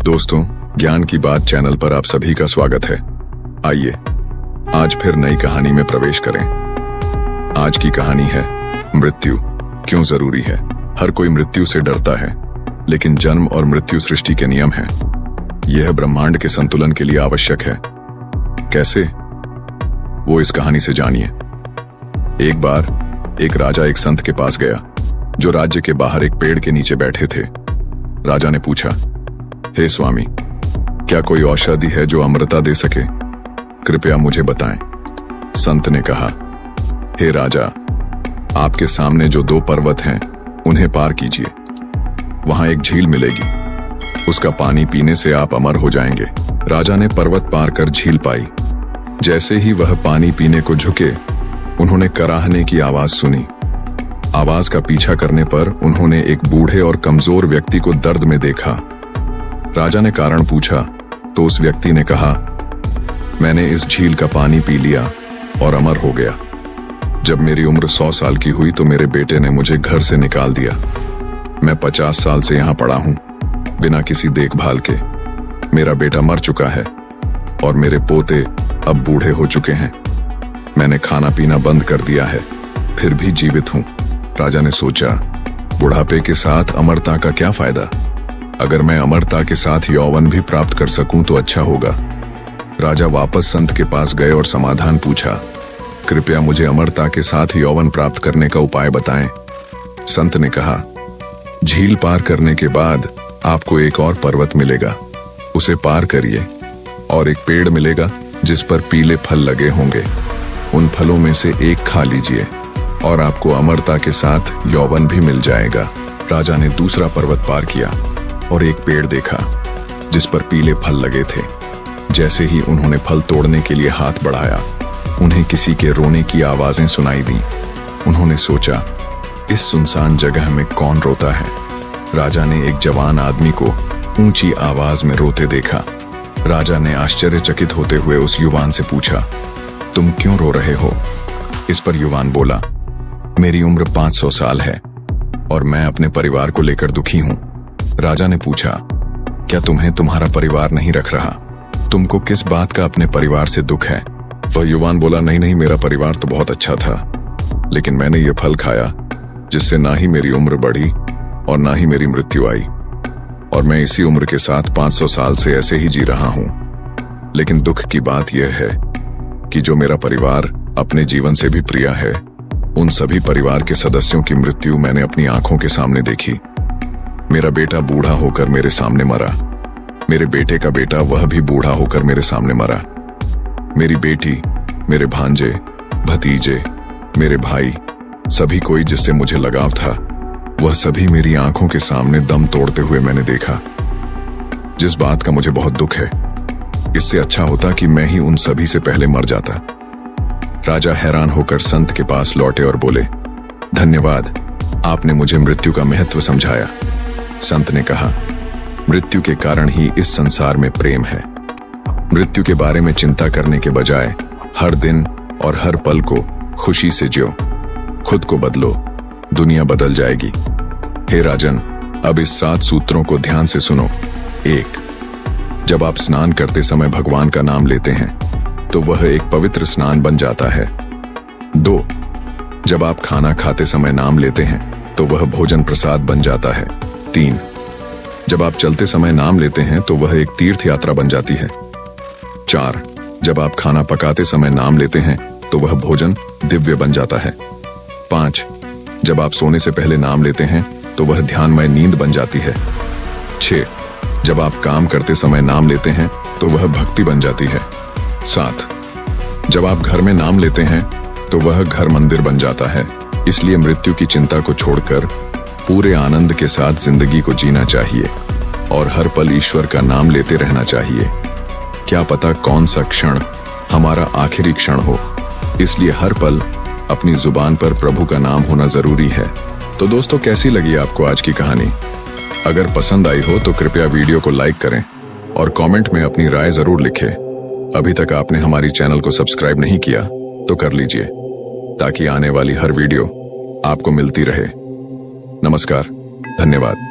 दोस्तों, ज्ञान की बात चैनल पर आप सभी का स्वागत है। आइए आज फिर नई कहानी में प्रवेश करें। आज की कहानी है मृत्यु क्यों जरूरी है। हर कोई मृत्यु से डरता है, लेकिन जन्म और मृत्यु सृष्टि के नियम हैं। यह ब्रह्मांड के संतुलन के लिए आवश्यक है। कैसे, वो इस कहानी से जानिए। एक बार एक राजा एक संत के पास गया, जो राज्य के बाहर एक पेड़ के नीचे बैठे थे। राजा ने पूछा, हे स्वामी, क्या कोई औषधि है जो अमृता दे सके? कृपया मुझे बताएं। संत ने कहा, हे राजा, आपके सामने जो 2 पर्वत हैं, उन्हें पार कीजिए। वहां एक झील मिलेगी, उसका पानी पीने से आप अमर हो जाएंगे। राजा ने पर्वत पार कर झील पाई। जैसे ही वह पानी पीने को झुके, उन्होंने कराहने की आवाज सुनी। आवाज का पीछा करने पर उन्होंने एक बूढ़े और कमजोर व्यक्ति को दर्द में देखा। राजा ने कारण पूछा तो उस व्यक्ति ने कहा, मैंने इस झील का पानी पी लिया और अमर हो गया। जब मेरी उम्र 100 साल की हुई तो मेरे बेटे ने मुझे घर से निकाल दिया। मैं 50 साल से यहां पड़ा हूं, बिना किसी देखभाल के। मेरा बेटा मर चुका है और मेरे पोते अब बूढ़े हो चुके हैं। मैंने खाना पीना बंद कर दिया है, फिर भी जीवित हूं। राजा ने सोचा, बुढ़ापे के साथ अमरता का क्या फायदा? अगर मैं अमरता के साथ यौवन भी प्राप्त कर सकूं तो अच्छा होगा। राजा वापस संत के पास गए और समाधान पूछा, कृपया मुझे अमरता के साथ यौवन प्राप्त करने का उपाय बताएं। संत ने कहा, झील पार करने के बाद आपको एक और पर्वत मिलेगा, उसे पार करिए और एक पेड़ मिलेगा जिस पर पीले फल लगे होंगे। उन फलों में से एक खा लीजिए और आपको अमरता के साथ यौवन भी मिल जाएगा। राजा ने दूसरा पर्वत पार किया और एक पेड़ देखा जिस पर पीले फल लगे थे। जैसे ही उन्होंने फल तोड़ने के लिए हाथ बढ़ाया, उन्हें किसी के रोने की आवाजें सुनाई दी। उन्होंने सोचा, इस सुनसान जगह में कौन रोता है? राजा ने एक जवान आदमी को ऊंची आवाज में रोते देखा। राजा ने आश्चर्यचकित होते हुए उस युवान से पूछा, तुम क्यों रो रहे हो? इस पर युवान बोला, मेरी उम्र 500 साल है और मैं अपने परिवार को लेकर दुखी हूं। राजा ने पूछा, क्या तुम्हें तुम्हारा परिवार नहीं रख रहा? तुमको किस बात का अपने परिवार से दुख है? वह युवान बोला, नहीं, मेरा परिवार तो बहुत अच्छा था, लेकिन मैंने ये फल खाया जिससे ना ही मेरी उम्र बढ़ी और ना ही मेरी मृत्यु आई, और मैं इसी उम्र के साथ 500 साल से ऐसे ही जी रहा हूं। लेकिन दुख की बात यह है कि जो मेरा परिवार अपने जीवन से भी प्रिय है, उन सभी परिवार के सदस्यों की मृत्यु मैंने अपनी आंखों के सामने देखी। मेरा बेटा बूढ़ा होकर मेरे सामने मरा, मेरे बेटे का बेटा वह भी बूढ़ा होकर मेरे सामने मरा। मेरी बेटी, मेरे भांजे, भतीजे, मेरे भाई, सभी कोई जिससे मुझे लगाव था, वह सभी मेरी आंखों के सामने दम तोड़ते हुए मैंने देखा। जिस बात का मुझे बहुत दुख है, इससे अच्छा होता कि मैं ही उन सभी से पहले मर जाता। राजा हैरान होकर संत के पास लौटे और बोले, धन्यवाद, आपने मुझे मृत्यु का महत्व समझाया। संत ने कहा, मृत्यु के कारण ही इस संसार में प्रेम है। मृत्यु के बारे में चिंता करने के बजाय हर दिन और हर पल को खुशी से जियो। खुद को बदलो, दुनिया बदल जाएगी। हे राजन, अब इस 7 सूत्रों को ध्यान से सुनो। 1. जब आप स्नान करते समय भगवान का नाम लेते हैं तो वह एक पवित्र स्नान बन जाता है। 2. जब आप खाना खाते समय नाम लेते हैं तो वह भोजन प्रसाद बन जाता है। 3. जब आप चलते समय नाम लेते हैं तो वह एक तीर्थ यात्रा बन जाती है। 4. जब आप खाना पकाते समय नाम लेते हैं तो वह भोजन दिव्य बन जाता है। 5. जब आप सोने से पहले नाम लेते हैं तो वह ध्यानमय नींद बन जाती है। 6. जब आप काम करते समय नाम लेते हैं तो वह भक्ति बन जाती है। 7. जब आप घर में नाम लेते हैं तो वह घर मंदिर बन जाता है। इसलिए मृत्यु की चिंता को छोड़कर पूरे आनंद के साथ जिंदगी को जीना चाहिए और हर पल ईश्वर का नाम लेते रहना चाहिए। क्या पता कौन सा क्षण हमारा आखिरी क्षण हो, इसलिए हर पल अपनी जुबान पर प्रभु का नाम होना जरूरी है। तो दोस्तों, कैसी लगी आपको आज की कहानी? अगर पसंद आई हो तो कृपया वीडियो को लाइक करें और कमेंट में अपनी राय जरूर लिखें। अभी तक आपने हमारी चैनल को सब्सक्राइब नहीं किया तो कर लीजिए, ताकि आने वाली हर वीडियो आपको मिलती रहे। नमस्कार, धन्यवाद।